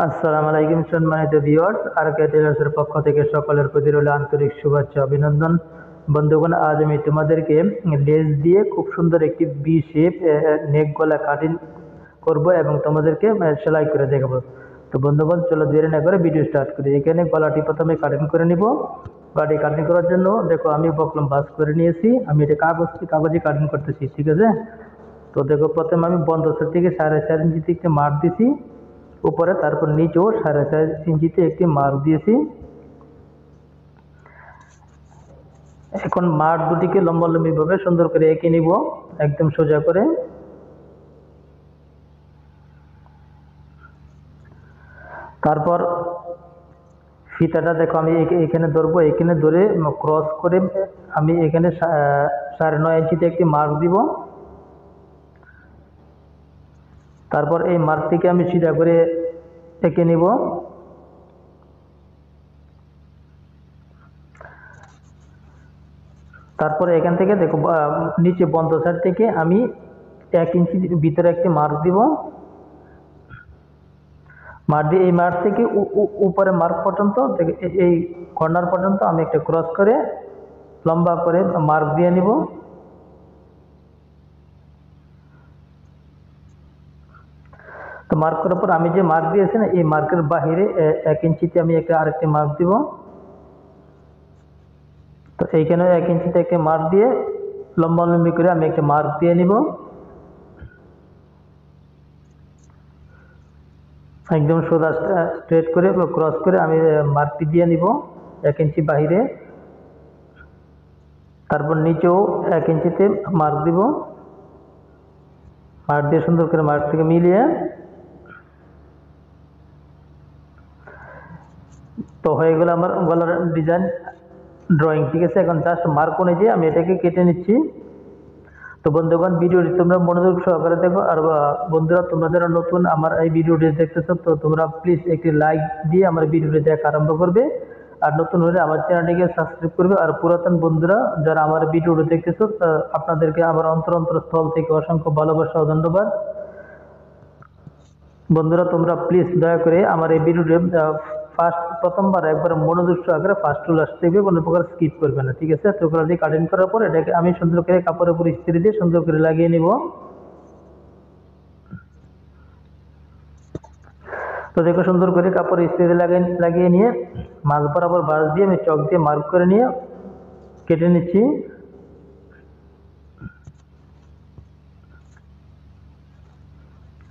আসসালামু আলাইকুম সম্মানিত ভিউয়ার্স, আরকে টেলার্সের পক্ষ থেকে সকলের প্রতি রইল আন্তরিক শুভেচ্ছা অভিনন্দন। বন্ধুগণ, আজ আমি তোমাদেরকে লেস দিয়ে খুব সুন্দর একটি বি শেপ নেক গলা কাটিং করব এবং তোমাদেরকে সেলাই করে দেখাবো। তো বন্ধুগণ, চলো দেরি না করে ভিডিও স্টার্ট করি। এখানে গলাটি প্রথমে কাটিং করে নিব। গলাটি কাটিং করার জন্য দেখো আমি বকলম বাস করে নিয়েছি। আমি এটা কাগজে কাটিং করতেছি, ঠিক আছে। তো দেখো প্রথমে আমি বন্ধ সাইড থেকে 4.5 ইঞ্চি থেকে মার্ক দিছি উপরে, তারপর নিচেও 4.5 ইঞ্চিতে একটি মার্ক দিয়েছি। এখন মার্ক দুটিকে লম্বালম্বিভাবে সুন্দর করে এঁকে নিব, একদম সোজা করে। তারপর ফিতাটা দেখো আমি এখানে ধরবো, এখানে ধরে ক্রস করে আমি এখানে 9.5 ইঞ্চিতে একটি মার্ক দিব। তারপর এই মার্কটিকে আমি সিধা করে এঁকে নিব। তারপরে এখান থেকে দেখো নিচে বন্ধ সাইড থেকে আমি 1 ইঞ্চি ভিতরে একটি মার্ক দিব। মার্ক দিয়ে এই মার্ক থেকে উপরে মার্ক পর্যন্ত এই কর্নার পর্যন্ত আমি একটা ক্রস করে লম্বা করে মার্ক দিয়ে নিব। তো মার্ক করার পর আমি যে মার্ক দিয়েছি না, এই মার্কের বাহিরে 1 ইঞ্চিতে আমি আরেকটি মার্ক দিব। তো এইখানে 1 ইঞ্চিতে একটা মার্ক দিয়ে লম্বালম্বি করে আমি একটা মার্ক দিয়ে নিব, একদম সোজা স্ট্রেট করে ক্রস করে আমি মার্কটি দিয়ে নিব 1 ইঞ্চি বাহিরে। তারপর নিচেও 1 ইঞ্চিতে মার্ক দিব। মার্ক দিয়ে সুন্দর করে মার্ক থেকে মিলিয়ে তো হয়ে গেল আমার গলার ডিজাইন ড্রয়িং, ঠিক আছে। এখন জাস্ট মার্ক অনুযায়ী আমি এটাকে কেটে নিচ্ছি। তো বন্ধুগণ, ভিডিওটি তোমরা মনোযোগ সহকারে দেখো। আর বন্ধুরা, তোমরা যারা নতুন আমার এই ভিডিওটি দেখতেছো, তো তোমরা প্লিজ একটি লাইক দিয়ে আমার ভিডিওটি দেখা আরম্ভ করবে। আর নতুন হলে আমার চ্যানেলটিকে সাবস্ক্রাইব করবে। আর পুরাতন বন্ধুরা যারা আমার ভিডিওটি দেখতেছো, আপনাদেরকে আমার অন্তরস্থল থেকে অসংখ্য ভালোবাসা ও ধন্যবাদ। বন্ধুরা, তোমরা প্লিজ দয়া করে আমার এই ভিডিওটি প্রথমবার একবার মনোযোগ সহকারে ফার্স্ট টু লাস্ট দেখবে, কোনো প্রকার স্কিপ করবে না, ঠিক আছে। তো দিয়ে কাটিং করার পর এটাকে আমি সুন্দর করে কাপড়ের উপর ইস্ত্রি দিয়ে সুন্দর করে লাগিয়ে নিব। তো দেখো সুন্দর করে কাপড় ইস্ত্রি লাগিয়ে নিয়ে মাঝ বরাবর বাঁশ দিয়ে আমি চক দিয়ে মার্ক করে নিয়ে কেটে নিচ্ছি।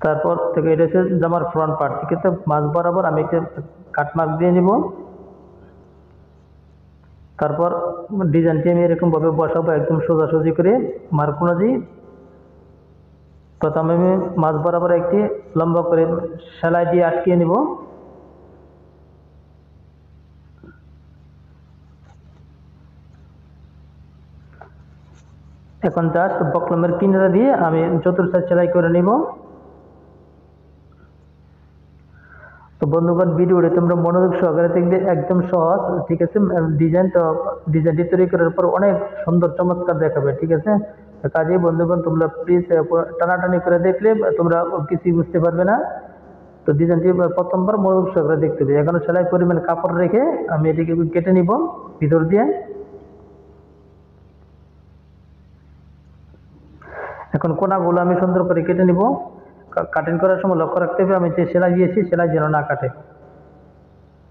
তারপর থেকে এটা হচ্ছে জামার ফ্রন্ট পার্ট, ঠিক আছে। মাঝ বরাবর আমি একটা কাট মার্ক দিয়ে নিব। তারপর ডিজাইনটি আমি এরকমভাবে বসাবো, একদম সোজাসুজি করে মার্ক অনুযায়ী। প্রথমে আমি মাঝ বরাবর একটি লম্বা করে সেলাই দিয়ে আটকিয়ে নিব। এখন জাস্ট বকলমের কিনারা দিয়ে আমি চতুর্থ সেলাই করে নিব। তো বন্ধুগণ, ভিডিওটি তোমরা মনোযোগ সহকারে দেখবে, একদম সহজ, ঠিক আছে। ডিজাইনটি তৈরি করার পর অনেক সুন্দর চমৎকার দেখাবে, ঠিক আছে। কাজেই বন্ধুগণ, তোমরা প্লিজ টানাটানি করে দেখলে তোমরা কিছুই বুঝতে পারবে না। তো ডিজাইনটি প্রথমবার মনোযোগ সহকারে দেখতে হবে। এখনো সেলাই পরিমাণ কাপড় রেখে আমি এটিকে কেটে নিব ভিতর দিয়ে। এখন কোনাগুলো আমি সুন্দর করে কেটে নিব। কাটিং করার সময় লক্ষ্য রাখতে হবে আমি যে সেলাই দিয়েছি সেলাই যেন না কাটে।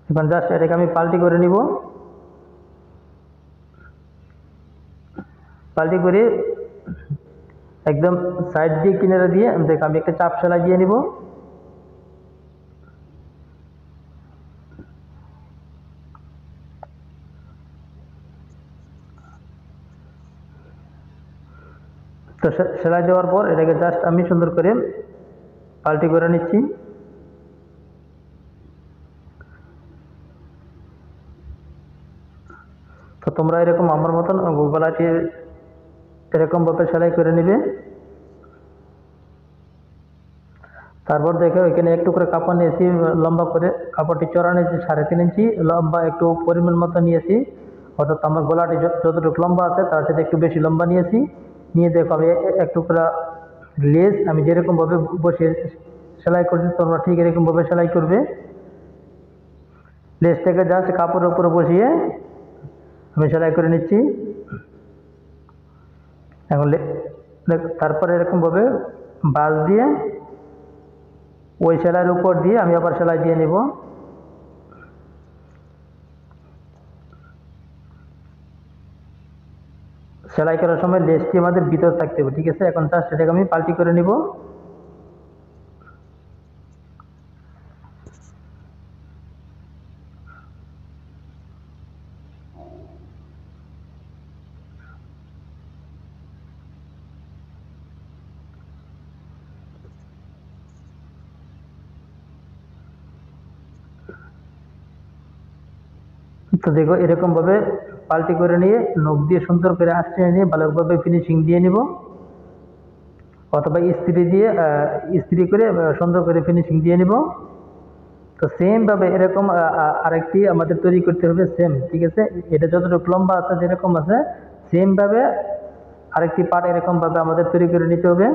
এখন জাস্ট এটাকে আমি পাল্টি করে নিব। পাল্টি করে একদম সাইড দিয়ে কিনারে দিয়ে দেখো আমি একটা চাপ সেলাই দিয়ে নিব। তো সেলাই দেওয়ার পর এটাকে জাস্ট আমি সুন্দর করে পাল্টি করে নিচ্ছি। তো তোমরা এরকম আমার মতন গলাটি এরকমভাবে সেলাই করে নিবে। তারপর দেখো এখানে একটু করে কাপড় নিয়েছি লম্বা করে, কাপড়টি চড়া নিয়েছি 3.5 ইঞ্চি, লম্বা একটু পরিমাণ মতো নিয়েছি। অর্থাৎ আমার গলাটি যতটুকু লম্বা আছে তার সাথে একটু বেশি লম্বা নিয়েছি। নিয়ে দেখো আমি একটু করে লেস আমি যেরকমভাবে বসে সেলাই করছি, তোমরা ঠিক এরকমভাবে সেলাই করবে। লেসটাকে জাস্ট কাপড়ের উপরে বসিয়ে আমি সেলাই করে নিচ্ছি। এখন তারপরে এরকমভাবে বাঁশ দিয়ে ওই সেলাইয়ের উপর দিয়ে আমি আবার সেলাই দিয়ে নিব। সেলাই করার সময় লেসটি আমাদের ভিতরে থাকতে হবে, ঠিক আছে। এখন জাস্ট এটাকে আমি পাল্টি করে নিব। তো দেখো এরকমভাবে পাল্টি করে নিয়ে নখ দিয়ে সুন্দর করে আঁচড়ে নিয়ে ভালোভাবে ফিনিশিং দিয়ে নিব, অথবা ইস্ত্রি করে সুন্দর করে ফিনিশিং দিয়ে নিব। তো সেমভাবে এরকম আরেকটি আমাদের তৈরি করতে হবে, সেম, ঠিক আছে। এটা যতটুকু লম্বা আছে যেরকম আছে সেমভাবে আরেকটি পার্ট এরকমভাবে আমাদের তৈরি করে নিতে হবে।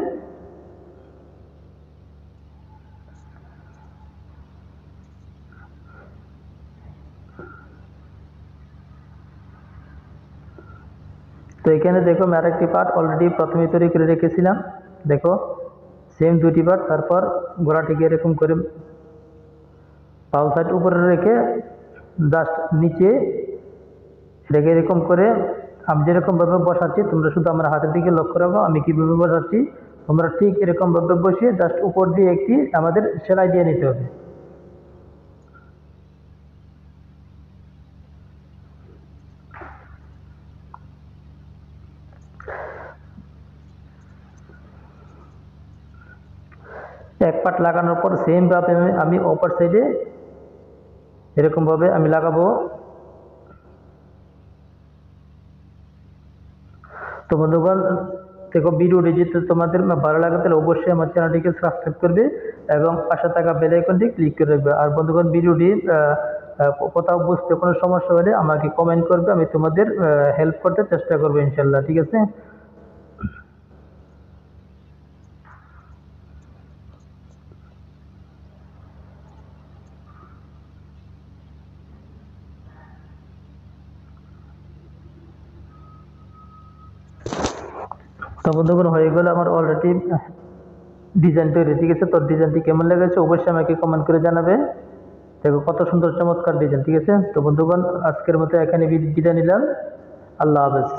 তো এখানে দেখো আমি আরেকটি পার্ট অলরেডি প্রথমে তৈরি করে রেখেছিলাম। দেখো সেম দুটি পার্ট, তারপর গোড়াটিকে এরকম করে পাউ সাইড উপরে রেখে জাস্ট নিচে এটাকে এরকম করে আমি যেরকমভাবে বসাচ্ছি তোমরা শুধু আমার হাতের দিকে লক্ষ্য রাখো আমি কীভাবে বসাচ্ছি। তোমরা ঠিক এরকমভাবে বসিয়ে জাস্ট উপর দিয়ে একটি আমাদের সেলাই দিয়ে নিতে হবে। এক পার্ট লাগানোর পর সেমভাবে আমি অপর সাইডে এরকমভাবে আমি লাগাবো। তো বন্ধুগণ দেখো ভিডিওটি যদি তোমাদের ভালো লাগে তাহলে অবশ্যই আমার চ্যানেলটিকে সাবস্ক্রাইব করবে এবং পাশে থাকা বেল আইকনটি ক্লিক করে রাখবে। আর বন্ধুগণ ভিডিওটি কোথাও বুঝতে কোনো সমস্যা হলে আমাকে কমেন্ট করবে, আমি তোমাদের হেল্প করতে চেষ্টা করবো ইনশাল্লাহ, ঠিক আছে। তো বন্ধুগণ হয়ে গেল আমার অলরেডি ডিজাইন তৈরি, ঠিক আছে। তো ডিজাইনটি কেমন লেগেছে অবশ্যই আমাকে কমেন্ট করে জানাবে। দেখো কত সুন্দর চমৎকার ডিজাইন, ঠিক আছে। তো বন্ধুগণ আজকের মতো এখানে বিদায় নিলাম, আল্লাহ হাফেজ।